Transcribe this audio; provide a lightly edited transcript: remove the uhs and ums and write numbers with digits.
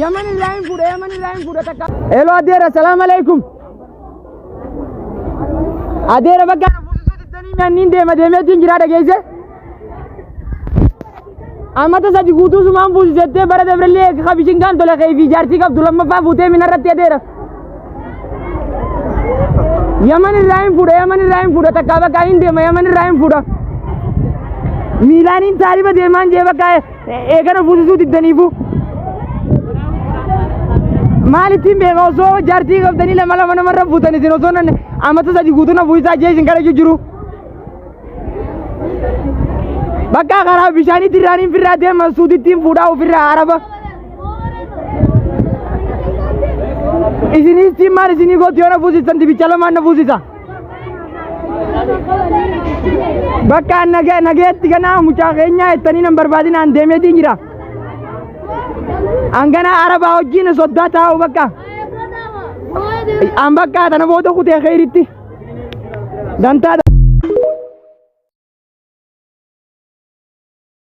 Yaman Ibrahim Fuda takka. Hello Adera, salam alaikum. Adera bakka buusu dittanii mannin deemeetiin jira dhageesse. Amata saji guutuu sumaan buusu jettee bara dabrellee kabishin kan tola kee fi jaartii qabdu lammaffaa fuutee minarratti Adera. Yaman Ibrahim Fuda takka bakka hin deema Yaman Ibrahim Fuda. Miilaanin taarifa deemaan jee bakka eegana buusisuu diddaniifu. Maalittiin beeka osoo jaartii qabdanii lama namarra fuutan isin osoo amata sadi guutuu na buusaa jee isin kadhachuu jiru. Bakka karaa bishaanii tirraaniin firraa deeman suutittiin fuudhaa ofirraa araba. Isinis maal isinii gootu yoo na fuusistan dibicha lamaan na fuusisa. Bakka nageetti ganaa mucaa keenyaa jettanii nan barbaadinaan deemeetiin jira. Angana araba wajjin soddaa taa'u bakka. An bakka tana booda kutee kheyritti. Dantaa